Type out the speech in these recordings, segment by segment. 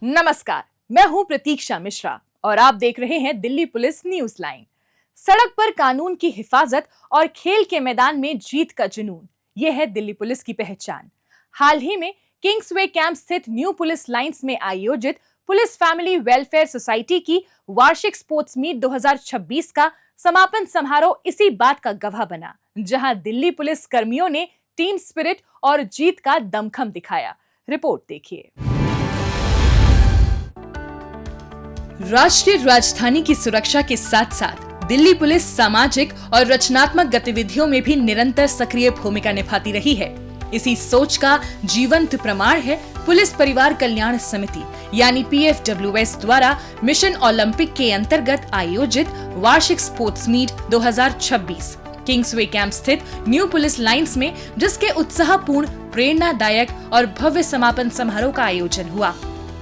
नमस्कार, मैं हूं प्रतीक्षा मिश्रा और आप देख रहे हैं दिल्ली पुलिस न्यूज लाइन। सड़क पर कानून की हिफाजत और खेल के मैदान में जीत का जुनून, ये है दिल्ली पुलिस की पहचान। हाल ही में किंग्सवे कैंप स्थित न्यू पुलिस लाइंस में आयोजित पुलिस फैमिली वेलफेयर सोसाइटी की वार्षिक स्पोर्ट्स मीट 2026 का समापन समारोह इसी बात का गवाह बना, जहां दिल्ली पुलिस कर्मियों ने टीम स्पिरिट और जीत का दमखम दिखाया। रिपोर्ट देखिए। राष्ट्रीय राजधानी की सुरक्षा के साथ साथ दिल्ली पुलिस सामाजिक और रचनात्मक गतिविधियों में भी निरंतर सक्रिय भूमिका निभाती रही है। इसी सोच का जीवंत प्रमाण है पुलिस परिवार कल्याण समिति यानी PFWS द्वारा मिशन ओलंपिक के अंतर्गत आयोजित वार्षिक स्पोर्ट्स मीट 2026 किंग्सवे कैंप स्थित न्यू पुलिस लाइंस में, जिसके उत्साहपूर्ण, प्रेरणादायक और भव्य समापन समारोह का आयोजन हुआ।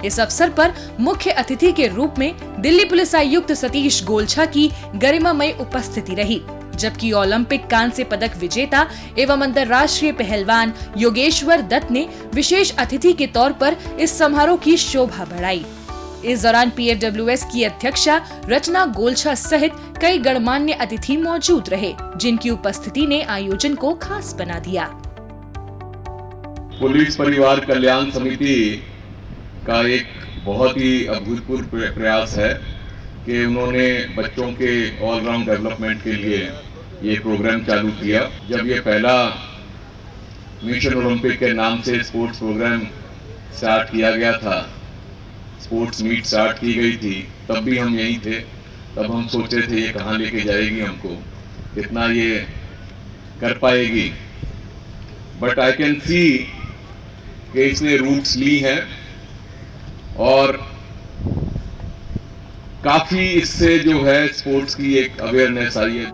इस अवसर पर मुख्य अतिथि के रूप में दिल्ली पुलिस आयुक्त सतीश गोलछा की गरिमामय उपस्थिति रही, जबकि ओलंपिक कांस्य पदक विजेता एवं अंतर्राष्ट्रीय पहलवान योगेश्वर दत्त ने विशेष अतिथि के तौर पर इस समारोह की शोभा बढ़ाई। इस दौरान PFWS की अध्यक्षा रचना गोलछा सहित कई गणमान्य अतिथि मौजूद रहे, जिनकी उपस्थिति ने आयोजन को खास बना दिया। पुलिस परिवार कल्याण समिति का एक बहुत ही अभूतपूर्व प्रयास है कि उन्होंने बच्चों के ऑलराउंड डेवलपमेंट के लिए ये प्रोग्राम चालू किया। जब ये पहला मिशन ओलंपिक के नाम से स्पोर्ट्स प्रोग्राम स्टार्ट किया गया था, स्पोर्ट्स मीट स्टार्ट की गई थी, तब भी हम यहीं थे। तब हम सोचे थे ये कहाँ लेके जाएगी हमको, कितना ये कर पाएगी। बट आई कैन सी कि इसने रूट्स ली हैं और काफी इससे जो है स्पोर्ट्स की एक अवेयरनेस आई है।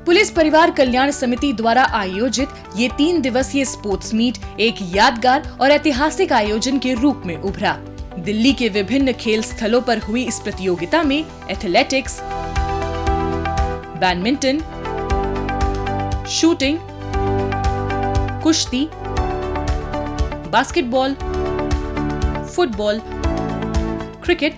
पुलिस परिवार कल्याण समिति द्वारा आयोजित ये 3 दिवसीय स्पोर्ट्स मीट एक यादगार और ऐतिहासिक आयोजन के रूप में उभरा। दिल्ली के विभिन्न खेल स्थलों पर हुई इस प्रतियोगिता में एथलेटिक्स, बैडमिंटन, शूटिंग, कुश्ती, बास्केटबॉल, फुटबॉल, क्रिकेट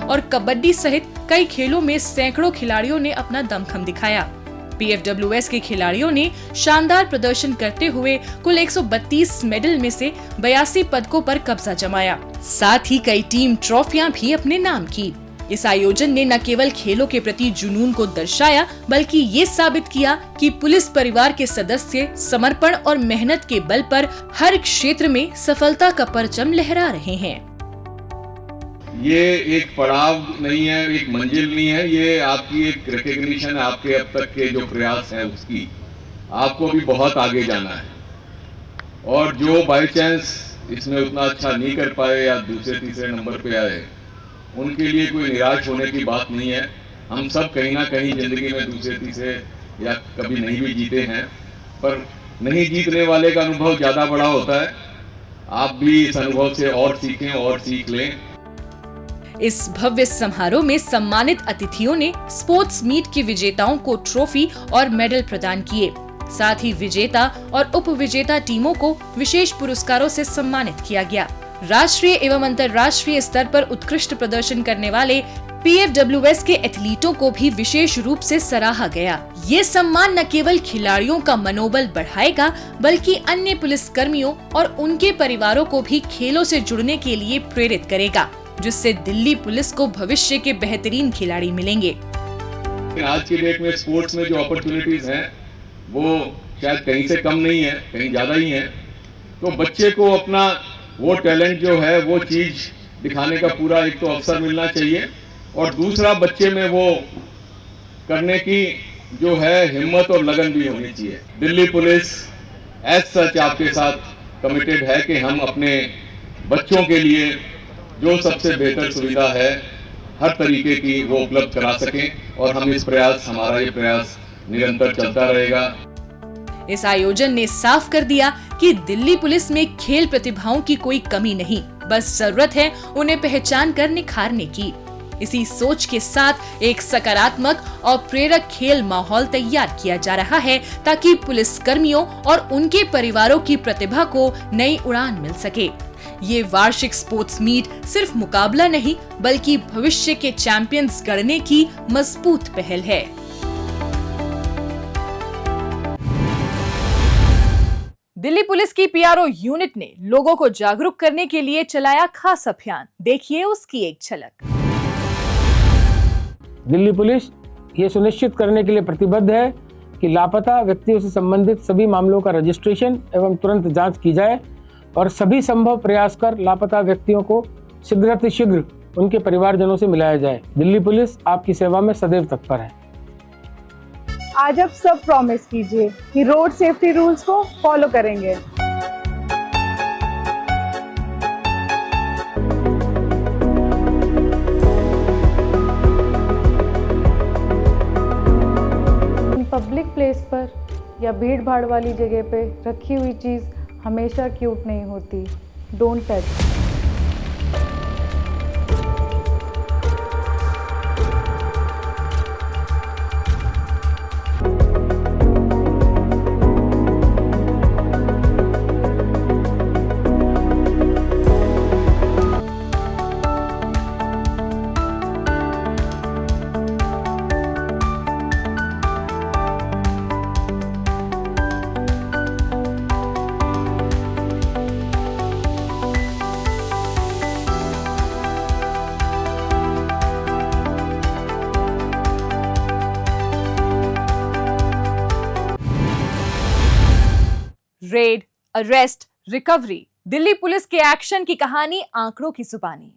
और कबड्डी सहित कई खेलों में सैकड़ों खिलाड़ियों ने अपना दमखम दिखाया। PFWS के खिलाड़ियों ने शानदार प्रदर्शन करते हुए कुल 132 मेडल में से 82 पदकों पर कब्जा जमाया। साथ ही कई टीम ट्रॉफियां भी अपने नाम की। इस आयोजन ने न केवल खेलों के प्रति जुनून को दर्शाया, बल्कि ये साबित किया कि पुलिस परिवार के सदस्य समर्पण और मेहनत के बल पर हर क्षेत्र में सफलता का परचम लहरा रहे हैं। ये एक पड़ाव नहीं है, एक मंजिल नहीं है, ये आपकी एक रिकॉग्निशन है आपके अब तक के जो प्रयास है उसकी। आपको भी बहुत आगे जाना है और जो बाय चांस इसमें उतना अच्छा नहीं कर पाए या दूसरे तीसरे नंबर पे आए, उनके लिए कोई निराश होने की बात नहीं है। हम सब कहीं ना कहीं जिंदगी में दूसरे तीसरे या कभी नहीं भी जीते हैं, पर नहीं जीतने वाले का अनुभव ज्यादा बड़ा होता है। आप भी इस अनुभव से और सीखें और सीख लें। इस भव्य समारोह में सम्मानित अतिथियों ने स्पोर्ट्स मीट के विजेताओं को ट्रॉफी और मेडल प्रदान किए। साथ ही विजेता और उप विजेता टीमों को विशेष पुरस्कारों से सम्मानित किया गया। राष्ट्रीय एवं अंतर्राष्ट्रीय स्तर पर उत्कृष्ट प्रदर्शन करने वाले PFWS के एथलीटों को भी विशेष रूप से सराहा गया। ये सम्मान न केवल खिलाड़ियों का मनोबल बढ़ाएगा, बल्कि अन्य पुलिस कर्मियों और उनके परिवारों को भी खेलों से जुड़ने के लिए प्रेरित करेगा, जिससे दिल्ली पुलिस को भविष्य के बेहतरीन खिलाड़ी मिलेंगे। आज की डेट में स्पोर्ट्स में जो अपॉर्चुनिटीज हैं वो शायद कहीं से कम नहीं है, कहीं ज्यादा ही है। तो बच्चे को अपना वो टैलेंट जो है वो चीज दिखाने का पूरा एक तो अवसर मिलना चाहिए, और दूसरा बच्चे में वो करने की जो है हिम्मत और लगन भी होनी चाहिए। दिल्ली पुलिस एज सच आपके साथ कमिटेड है कि हम अपने बच्चों के लिए जो सबसे बेहतर सुविधा है हर तरीके की वो उपलब्ध करा सकें, और हम हमारा ये प्रयास निरंतर चलता रहेगा। इस आयोजन ने साफ कर दिया कि दिल्ली पुलिस में खेल प्रतिभाओं की कोई कमी नहीं, बस जरूरत है उन्हें पहचान कर निखारने की। इसी सोच के साथ एक सकारात्मक और प्रेरक खेल माहौल तैयार किया जा रहा है, ताकि पुलिस कर्मियों और उनके परिवारों की प्रतिभा को नई उड़ान मिल सके। ये वार्षिक स्पोर्ट्स मीट सिर्फ मुकाबला नहीं बल्कि भविष्य के चैंपियंस गढ़ने की मजबूत पहल है। दिल्ली पुलिस की पीआरओ यूनिट ने लोगों को जागरूक करने के लिए चलाया खास अभियान। देखिए उसकी एक झलक। दिल्ली पुलिस ये सुनिश्चित करने के लिए प्रतिबद्ध है कि लापता व्यक्तियों से संबंधित सभी मामलों का रजिस्ट्रेशन एवं तुरंत जांच की जाए और सभी संभव प्रयास कर लापता व्यक्तियों को शीघ्र उनके परिवारजनों से मिलाया जाए। दिल्ली पुलिस आपकी सेवा में सदैव तत्पर है। आज आप सब प्रॉमिस कीजिए कि रोड सेफ्टी रूल्स को फॉलो करेंगे। पब्लिक प्लेस पर या भीड़ भाड़ वाली जगह पे रखी हुई चीज़ हमेशा क्यूट नहीं होती। Don't touch. Red, arrest, recovery, Delhi police के एक्शन की कहानी आंकड़ों की जुबानी।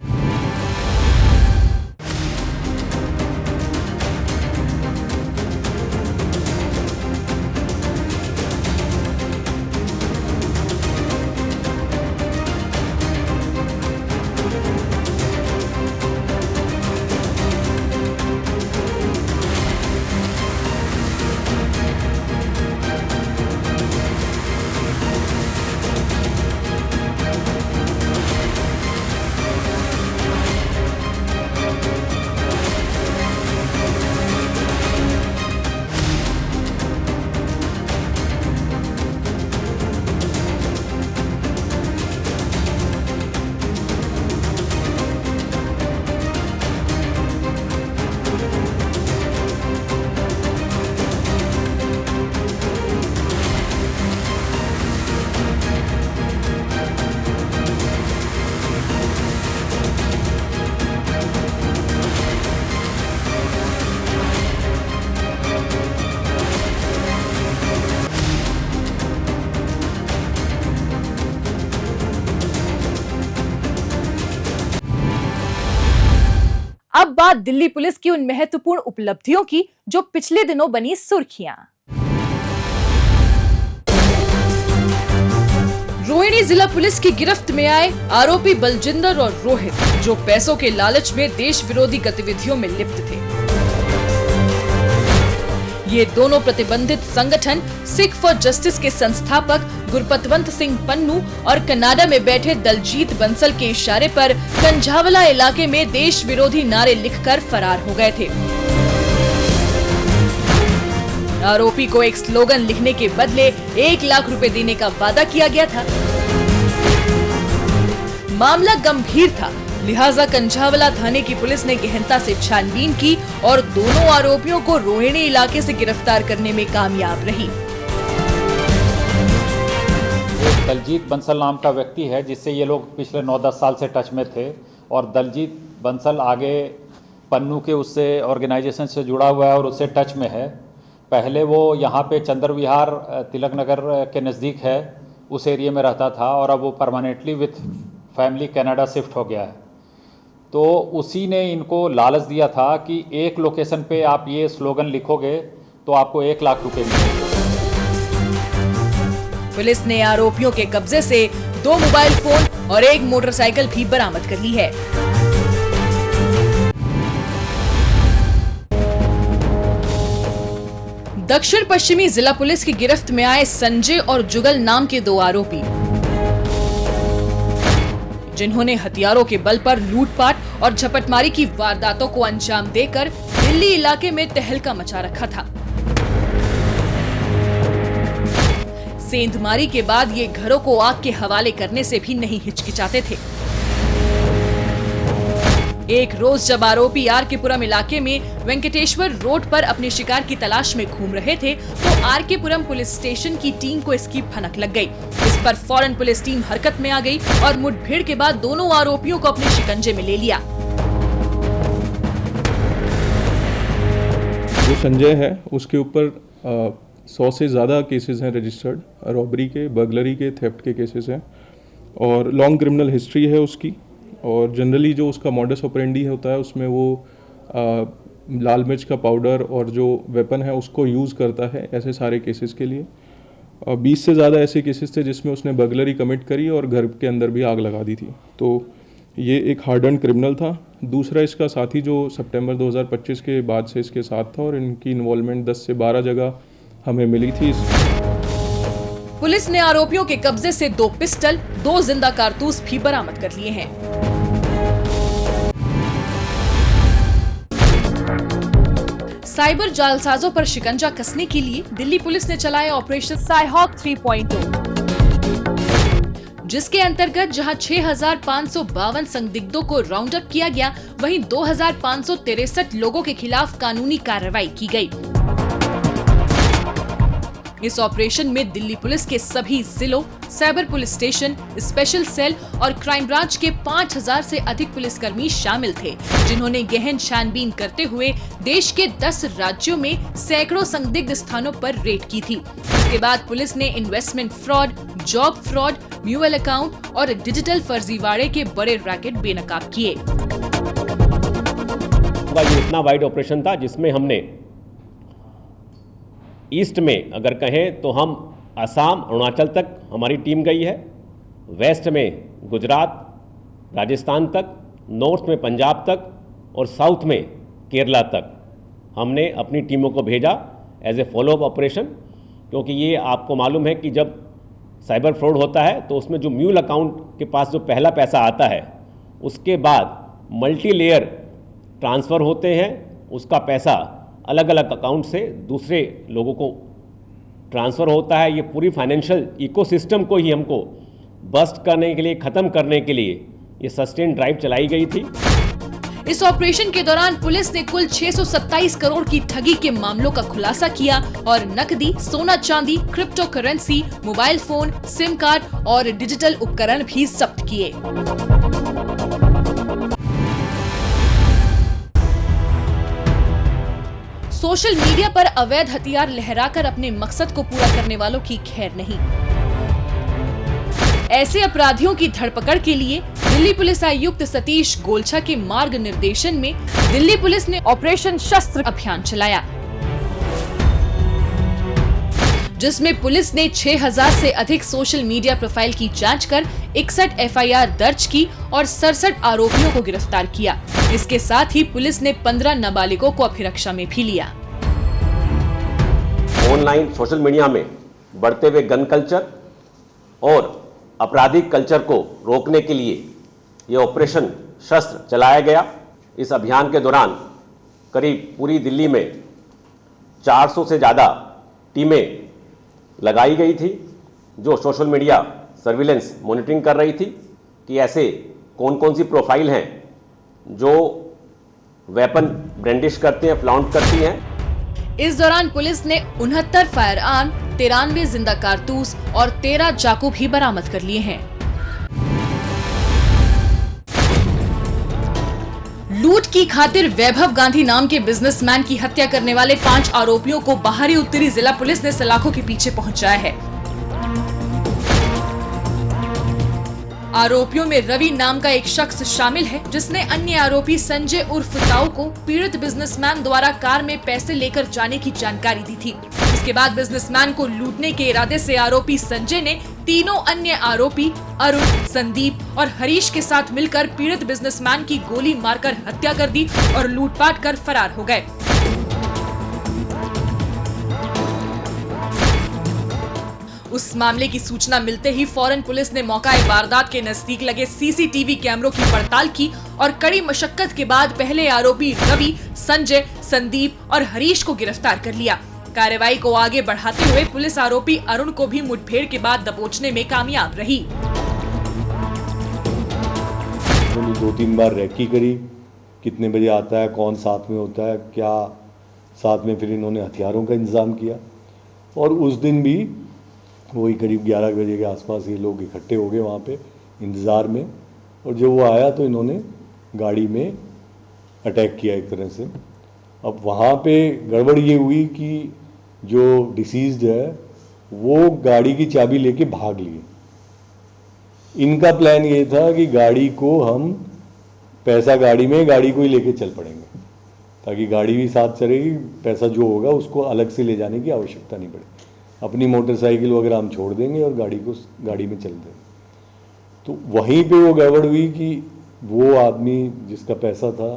अब बात दिल्ली पुलिस की उन महत्वपूर्ण उपलब्धियों की जो पिछले दिनों बनी सुर्खियां। रोहिणी जिला पुलिस की गिरफ्त में आए आरोपी बलजिंदर और रोहित, जो पैसों के लालच में देश विरोधी गतिविधियों में लिप्त थे। ये दोनों प्रतिबंधित संगठन सिख फॉर जस्टिस के संस्थापक गुरपतवंत सिंह पन्नू और कनाडा में बैठे दलजीत बंसल के इशारे पर कंझावला इलाके में देश विरोधी नारे लिखकर फरार हो गए थे। आरोपी को एक स्लोगन लिखने के बदले 1 लाख रुपए देने का वादा किया गया था। मामला गंभीर था, लिहाजा कंझावला थाने की पुलिस ने गहनता से छानबीन की और दोनों आरोपियों को रोहिणी इलाके से गिरफ्तार करने में कामयाब रही। एक दलजीत बंसल नाम का व्यक्ति है जिससे ये लोग पिछले 9-10 साल से टच में थे और दलजीत बंसल आगे पन्नू के उससे ऑर्गेनाइजेशन से जुड़ा हुआ है और उससे टच में है। पहले वो यहाँ पे चंद्र विहार तिलक नगर के नज़दीक है, उस एरिया में रहता था और अब वो permanently with family Canada shift हो गया है। तो उसी ने इनको लालच दिया था कि एक लोकेशन पे आप ये स्लोगन लिखोगे तो आपको 1 लाख रुपए मिलेंगे। पुलिस ने आरोपियों के कब्जे से 2 मोबाइल फोन और 1 मोटरसाइकिल भी बरामद कर ली है। दक्षिण पश्चिमी जिला पुलिस की गिरफ्त में आए संजय और जुगल नाम के 2 आरोपी, जिन्होंने हथियारों के बल पर लूटपाट और झपटमारी की वारदातों को अंजाम देकर दिल्ली इलाके में तहलका मचा रखा था। सेंधमारी के बाद ये घरों को आग के हवाले करने से भी नहीं हिचकिचाते थे। एक रोज जब आरोपी आरकेपुरम इलाके में वेंकटेश्वर रोड पर अपने शिकार की तलाश में घूम रहे थे तो आरकेपुरम पुलिस स्टेशन की टीम को इसकी भनक लग गई। इस पर फौरन पुलिस टीम हरकत में आ गई और मुठभेड़ के बाद दोनों आरोपियों को अपने शिकंजे में ले लिया। जो संजय है उसके ऊपर 100 से ज़्यादा केसेस हैं रजिस्टर्ड, रॉबरी के, बर्गलरी के, थेफ्ट के केसेस हैं और लॉन्ग क्रिमिनल हिस्ट्री है उसकी। और जनरली जो उसका मॉडस ऑपरेंडी होता है उसमें वो लाल मिर्च का पाउडर और जो वेपन है उसको यूज़ करता है ऐसे सारे केसेस के लिए। 20 से ज़्यादा ऐसे केसेस थे जिसमें उसने बर्गलरी कमिट करी और घर के अंदर भी आग लगा दी थी। तो ये एक हार्डन क्रिमिनल था। दूसरा इसका साथी जो सितंबर 2025 के बाद से इसके साथ था और इनकी इन्वॉल्वमेंट 10 से 12 जगह हमें मिली थी। पुलिस ने आरोपियों के कब्जे से 2 पिस्टल, 2 जिंदा कारतूस भी बरामद कर लिए हैं। साइबर जालसाजों पर शिकंजा कसने के लिए दिल्ली पुलिस ने चलाया ऑपरेशन साइहॉक 3.0, जिसके अंतर्गत जहां 6,552 संदिग्धों को राउंड अप किया गया, वहीं 2,563 लोगों के खिलाफ कानूनी कार्रवाई की गई। इस ऑपरेशन में दिल्ली पुलिस के सभी जिलों, cyber police station, special cell और क्राइम ब्रांच के 5,000 से अधिक पुलिसकर्मी शामिल थे, जिन्होंने गहन छानबीन करते हुए देश के 10 राज्यों में सैकड़ों संदिग्ध स्थानों पर रेड की थी। इसके बाद पुलिस ने investment fraud, job fraud, mutual account और डिजिटल फर्जीवाड़े के बड़े रैकेट बेनकाब किए। ये इतना वाइड ऑपरेशन था जिसमें हमने ईस्ट में अगर कहें तो हम असम, अरुणाचल तक हमारी टीम गई है, वेस्ट में गुजरात, राजस्थान तक, नॉर्थ में पंजाब तक और साउथ में केरला तक हमने अपनी टीमों को भेजा एज ए फॉलोअप ऑपरेशन। क्योंकि ये आपको मालूम है कि जब साइबर फ्रॉड होता है तो उसमें जो म्यूल अकाउंट के पास जो पहला पैसा आता है उसके बाद मल्टी लेयर ट्रांसफ़र होते हैं, उसका पैसा अलग अलग अकाउंट से दूसरे लोगों को ट्रांसफ़र होता है। ये पूरी फाइनेंशियल इकोसिस्टम को ही हमको बस्ट करने के लिए, ख़त्म करने के लिए ये सस्टेन ड्राइव चलाई गई थी। इस ऑपरेशन के दौरान पुलिस ने कुल 627 करोड़ की ठगी के मामलों का खुलासा किया और नकदी, सोना चांदी, crypto currency, mobile phone, SIM card और डिजिटल उपकरण भी जब्त किए। सोशल मीडिया पर अवैध हथियार लहराकर अपने मकसद को पूरा करने वालों की खैर नहीं। ऐसे अपराधियों की धरपकड़ के लिए दिल्ली पुलिस आयुक्त सतीश गोलछा के मार्ग निर्देशन में दिल्ली पुलिस ने ऑपरेशन शस्त्र अभियान चलाया, जिसमें पुलिस ने 6,000 से अधिक सोशल मीडिया प्रोफाइल की जांच कर 61 एफआईआर दर्ज की और 67 आरोपियों को गिरफ्तार किया। इसके साथ ही पुलिस ने 15 नाबालिगों को अभिरक्षा में भी लिया। ऑनलाइन सोशल मीडिया में बढ़ते हुए गन कल्चर और आपराधिक कल्चर को रोकने के लिए ये ऑपरेशन शस्त्र चलाया गया। इस अभियान के दौरान करीब पूरी दिल्ली में 400 से ज़्यादा टीमें लगाई गई थी, जो सोशल मीडिया सर्विलेंस मॉनिटरिंग कर रही थी कि ऐसे कौन कौन सी प्रोफाइल हैं जो वेपन ब्रांडिश करते हैं, फ्लॉन्ट करती हैं। इस दौरान पुलिस ने 69 फायर आर्म, 93 जिंदा कारतूस और 13 चाकू भी बरामद कर लिए हैं। लूट की खातिर वैभव गांधी नाम के बिजनेसमैन की हत्या करने वाले 5 आरोपियों को बाहरी उत्तरी जिला पुलिस ने सलाखों के पीछे पहुंचाया है। आरोपियों में रवि नाम का एक शख्स शामिल है, जिसने अन्य आरोपी संजय उर्फ ताऊ को पीड़ित बिजनेसमैन द्वारा कार में पैसे लेकर जाने की जानकारी दी थी। इसके बाद बिजनेसमैन को लूटने के इरादे से आरोपी संजय ने तीनों अन्य आरोपी अरुण, संदीप और हरीश के साथ मिलकर पीड़ित बिजनेसमैन की गोली मारकर हत्या कर दी और लूटपाट कर फरार हो गए। उस मामले की सूचना मिलते ही फौरन पुलिस ने मौका वारदात के नजदीक लगे सीसीटीवी कैमरों की पड़ताल की और कड़ी मशक्कत के बाद पहले आरोपी रवि, संजय, संदीप और हरीश को गिरफ्तार कर लिया। कार्रवाई को आगे बढ़ाते हुए पुलिस आरोपी अरुण को भी मुठभेड़ के बाद दबोचने में कामयाब रही। उन्होंने 2-3 बार रेकी करी, कितने बजे आता है, कौन साथ में होता है, क्या साथ में, फिर इन्होंने हथियारों का इंतजाम किया। और उस दिन भी वही करीब 11 बजे के आसपास ये लोग इकट्ठे हो गए वहाँ पे इंतज़ार में, और जब वो आया तो इन्होंने गाड़ी में अटैक किया एक तरह से। अब वहाँ पे गड़बड़ ये हुई कि जो डिसीज्ड है वो गाड़ी की चाबी लेके भाग लिए। इनका प्लान ये था कि गाड़ी को हम पैसा गाड़ी को ही लेके चल पड़ेंगे, ताकि गाड़ी भी साथ चलेगी, पैसा जो होगा उसको अलग से ले जाने की आवश्यकता नहीं पड़ेगी। अपनी मोटरसाइकिल वगैरह हम छोड़ देंगे और गाड़ी में चल देंगे। तो वहीं पे वो गड़बड़ हुई कि वो आदमी जिसका पैसा था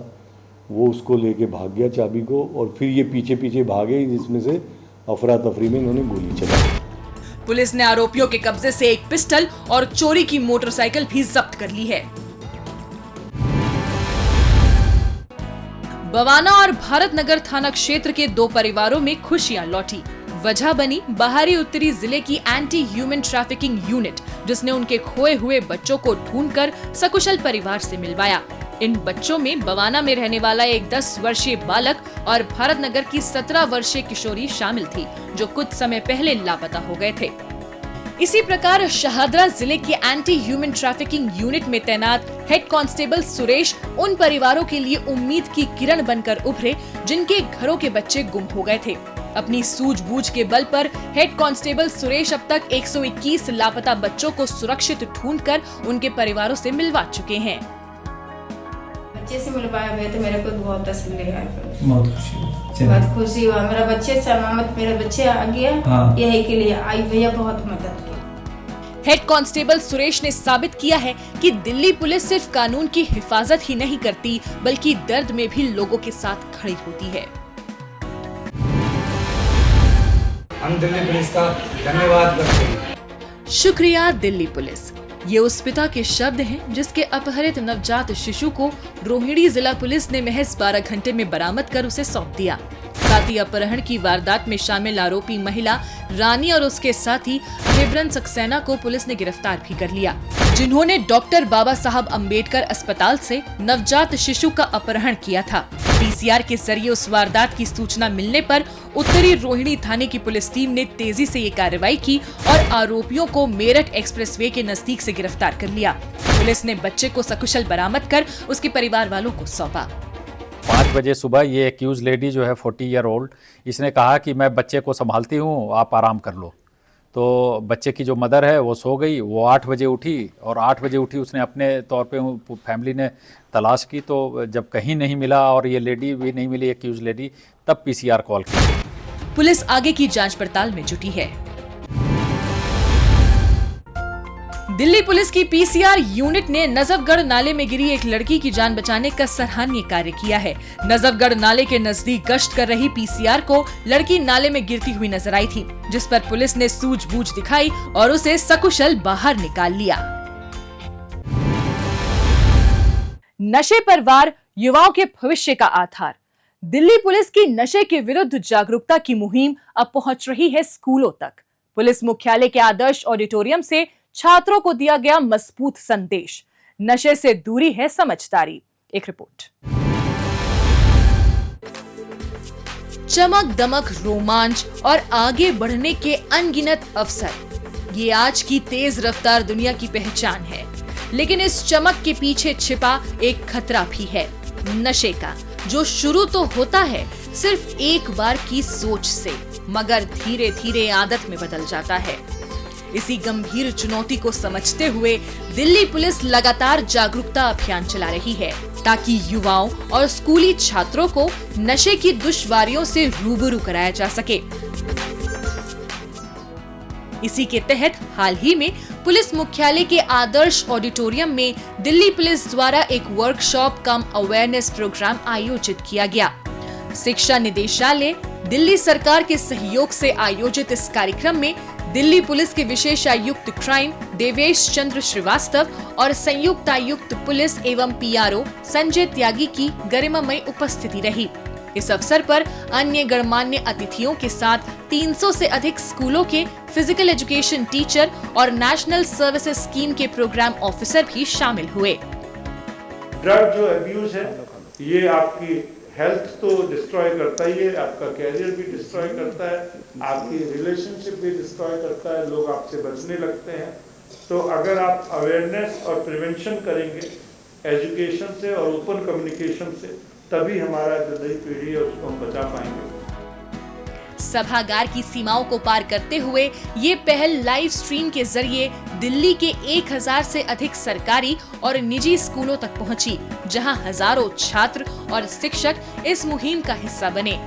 वो उसको लेके भाग गया चाबी को, और फिर ये पीछे पीछे भागे, जिसमें से अफरा तफरी में इन्होंने गोली चलाई। पुलिस ने आरोपियों के कब्जे से एक पिस्टल और चोरी की मोटरसाइकिल भी जब्त कर ली है। बवाना और भारत नगर थाना क्षेत्र के 2 परिवारों में खुशियां लौटी। वजह बनी बाहरी उत्तरी जिले की एंटी ह्यूमन ट्रैफिकिंग यूनिट, जिसने उनके खोए हुए बच्चों को ढूंढकर सकुशल परिवार से मिलवाया। इन बच्चों में बवाना में रहने वाला एक 10 वर्षीय बालक और भारत नगर की 17 वर्षीय किशोरी शामिल थी, जो कुछ समय पहले लापता हो गए थे। इसी प्रकार शहादरा जिले की एंटी ह्यूमन ट्रैफिकिंग यूनिट में तैनात हेड कांस्टेबल सुरेश उन परिवारों के लिए उम्मीद की किरण बनकर उभरे जिनके घरों के बच्चे गुम हो गए थे। अपनी सूझबूझ के बल पर हेड कांस्टेबल सुरेश अब तक 121 लापता बच्चों को सुरक्षित ढूंढकर उनके परिवारों से मिलवा चुके हैं। बच्चे से मिलवाया गया तो मेरे को बहुत तसल्ली है, बहुत खुशी हुआ। मेरा बच्चे सलामत, मेरा बच्चे आ गया। यही के लिए आई भैया बहुत मदद की। हेड कांस्टेबल सुरेश ने साबित किया है कि दिल्ली पुलिस सिर्फ कानून की हिफाजत ही नहीं करती, बल्कि दर्द में भी लोगों के साथ खड़ी होती है। हम दिल्ली पुलिस का धन्यवाद करते हैं। शुक्रिया दिल्ली पुलिस। ये उस पिता के शब्द हैं जिसके अपहरित नवजात शिशु को रोहिणी जिला पुलिस ने महज 12 घंटे में बरामद कर उसे सौंप दिया। साथ ही अपहरण की वारदात में शामिल आरोपी महिला रानी और उसके साथी विब्रन सक्सेना को पुलिस ने गिरफ्तार भी कर लिया, जिन्होंने डॉक्टर बाबा साहब अंबेडकर अस्पताल से नवजात शिशु का अपहरण किया था। पीसीआर के जरिए उस वारदात की सूचना मिलने पर उत्तरी रोहिणी थाने की पुलिस टीम ने तेजी से ये कार्रवाई की और आरोपियों को मेरठ एक्सप्रेसवे के नजदीक से गिरफ्तार कर लिया। पुलिस ने बच्चे को सकुशल बरामद कर उसके परिवार वालों को सौंपा। 5 बजे सुबह ये एक्यूज लेडी जो है 40 ईयर ओल्ड, इसने कहा कि मैं बच्चे को संभालती हूँ, आप आराम कर लो। तो बच्चे की जो मदर है वो सो गई। वो 8 बजे उठी और 8 बजे उठी उसने अपने तौर पे फैमिली ने तलाश की, तो जब कहीं नहीं मिला और ये लेडी भी नहीं मिली एक्यूज लेडी, तब पीसीआर कॉल की। पुलिस आगे की जांच पड़ताल में जुटी है। दिल्ली पुलिस की पीसीआर यूनिट ने नजफगढ़ नाले में गिरी एक लड़की की जान बचाने का सराहनीय कार्य किया है। नजफगढ़ नाले के नजदीक गश्त कर रही पीसीआर को लड़की नाले में गिरती हुई नजर आई थी, जिस पर पुलिस ने सूझबूझ दिखाई और उसे सकुशल बाहर निकाल लिया। नशे पर वार, युवाओं के भविष्य का आधार। दिल्ली पुलिस की नशे के विरुद्ध जागरूकता की मुहिम अब पहुंच रही है स्कूलों तक। पुलिस मुख्यालय के आदर्श ऑडिटोरियम से छात्रों को दिया गया मजबूत संदेश, नशे से दूरी है समझदारी। एक रिपोर्ट। चमक दमक, रोमांच और आगे बढ़ने के अनगिनत अवसर, ये आज की तेज रफ्तार दुनिया की पहचान है। लेकिन इस चमक के पीछे छिपा एक खतरा भी है, नशे का, जो शुरू तो होता है सिर्फ एक बार की सोच से, मगर धीरे धीरे आदत में बदल जाता है। इसी गंभीर चुनौती को समझते हुए दिल्ली पुलिस लगातार जागरूकता अभियान चला रही है, ताकि युवाओं और स्कूली छात्रों को नशे की दुश्वारियों से रूबरू कराया जा सके। इसी के तहत हाल ही में पुलिस मुख्यालय के आदर्श ऑडिटोरियम में दिल्ली पुलिस द्वारा एक वर्कशॉप कम अवेयरनेस प्रोग्राम आयोजित किया गया। शिक्षा निदेशालय, दिल्ली सरकार के सहयोग से आयोजित इस कार्यक्रम में दिल्ली पुलिस के विशेष आयुक्त क्राइम देवेश चंद्र श्रीवास्तव और संयुक्त आयुक्त पुलिस एवं पीआरओ संजय त्यागी की गरिमामय उपस्थिति रही। इस अवसर पर अन्य गणमान्य अतिथियों के साथ 300 से अधिक स्कूलों के फिजिकल एजुकेशन टीचर और नेशनल सर्विसेज स्कीम के प्रोग्राम ऑफिसर भी शामिल हुए। ड्रग जो अब्यूज है ये आपकी हेल्थ तो डिस्ट्रॉय करता ही है, आपका कैरियर भी डिस्ट्रॉय करता है, आपकी रिलेशनशिप भी डिस्ट्रॉय करता है, लोग आपसे बचने लगते हैं। तो अगर आप अवेयरनेस और प्रिवेंशन करेंगे एजुकेशन से और ओपन कम्युनिकेशन से, तभी हमारा जो नई पीढ़ी है उसको हम बचा पाएंगे। सभागार की सीमाओं को पार करते हुए ये पहल लाइव स्ट्रीम के जरिए दिल्ली के 1000 से अधिक सरकारी और निजी स्कूलों तक पहुंची, जहां हजारों छात्र और शिक्षक इस मुहिम का हिस्सा बने।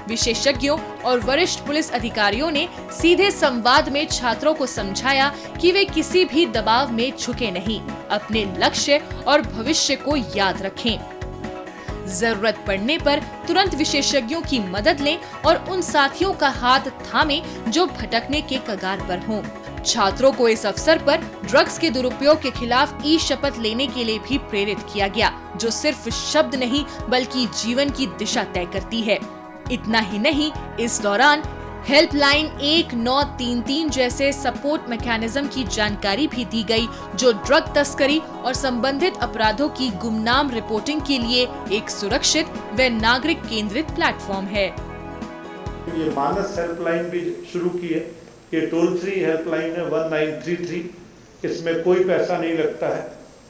विशेषज्ञों और वरिष्ठ पुलिस अधिकारियों ने सीधे संवाद में छात्रों को समझाया कि वे किसी भी दबाव में झुके नहीं, अपने लक्ष्य और भविष्य को याद रखें। जरूरत पड़ने पर तुरंत विशेषज्ञों की मदद लें और उन साथियों का हाथ थामें जो भटकने के कगार पर हों। छात्रों को इस अवसर पर ड्रग्स के दुरुपयोग के खिलाफ ई शपथ लेने के लिए भी प्रेरित किया गया, जो सिर्फ शब्द नहीं बल्कि जीवन की दिशा तय करती है। इतना ही नहीं, इस दौरान हेल्पलाइन 1933 जैसे सपोर्ट मैकेनिज्म की जानकारी भी दी गई, जो ड्रग तस्करी और संबंधित अपराधों की गुमनाम रिपोर्टिंग के लिए एक सुरक्षित व नागरिक केंद्रित प्लेटफॉर्म है। ये मानस हेल्पलाइन भी शुरू की है। ये टोल फ्री हेल्पलाइन है 1933। इसमें कोई पैसा नहीं लगता है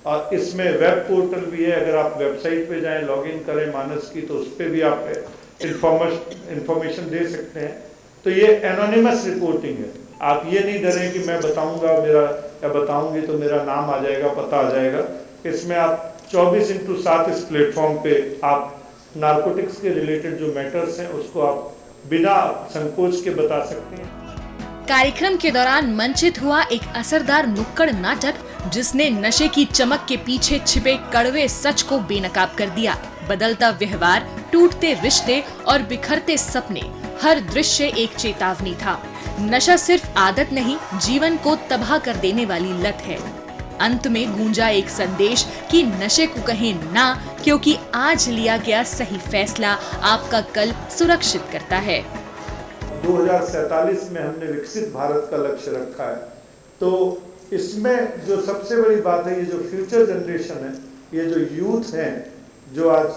और इसमें वेब पोर्टल भी है। अगर आप वेबसाइट पे जाएं, लॉगिन करें मानस की, तो उस पर भी आप इंफॉर्मेशन दे सकते हैं। तो ये एनोनिमस रिपोर्टिंग है। आप ये नहीं डरें कि मैं बताऊंगा मेरा या बताऊंगी तो मेरा नाम आ जाएगा, पता आ जाएगा। इसमें आप 24/7 इस प्लेटफॉर्म पे आप नारकोटिक्स के रिलेटेड जो मैटर्स हैं उसको आप बिना संकोच के बता सकते हैं। कार्यक्रम के दौरान मंचित हुआ एक असरदार नुक्कड़ नाटक, जिसने नशे की चमक के पीछे छिपे कड़वे सच को बेनकाब कर दिया। बदलता व्यवहार, टूटते रिश्ते और बिखरते सपने, हर दृश्य एक चेतावनी था। नशा सिर्फ आदत नहीं, जीवन को तबाह कर देने वाली लत है। अंत में गूंजा एक संदेश कि नशे को कहें ना, क्योंकि आज लिया गया सही फैसला आपका कल सुरक्षित करता है। 2047 में हमने विकसित भारत का लक्ष्य रखा है। तो इसमें जो सबसे बड़ी बात है, ये जो फ्यूचर जनरेशन है, ये जो यूथ हैं, जो आज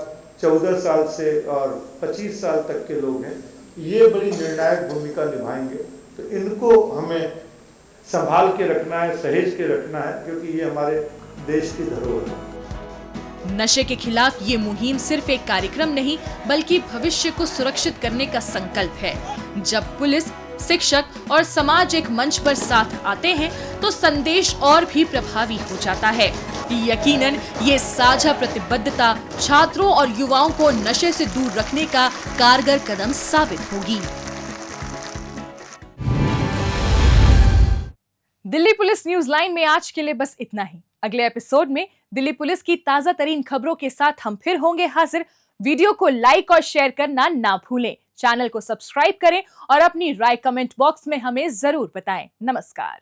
14 साल से और 25 साल तक के लोग हैं, ये बड़ी निर्णायक भूमिका निभाएंगे। तो इनको हमें संभाल के रखना है, सहेज के रखना है, क्योंकि ये हमारे देश की धरोहर है। नशे के खिलाफ ये मुहिम सिर्फ एक कार्यक्रम नहीं बल्कि भविष्य को सुरक्षित करने का संकल्प है। जब पुलिस, शिक्षक और समाज एक मंच पर साथ आते हैं तो संदेश और भी प्रभावी हो जाता है। यकीनन ये साझा प्रतिबद्धता छात्रों और युवाओं को नशे से दूर रखने का कारगर कदम साबित होगी। दिल्ली पुलिस न्यूज लाइन में आज के लिए बस इतना ही। अगले एपिसोड में दिल्ली पुलिस की ताजा तरीन खबरों के साथ हम फिर होंगे हाजिर। वीडियो को लाइक और शेयर करना ना भूलें। चैनल को सब्सक्राइब करें और अपनी राय कमेंट बॉक्स में हमें जरूर बताएं। नमस्कार।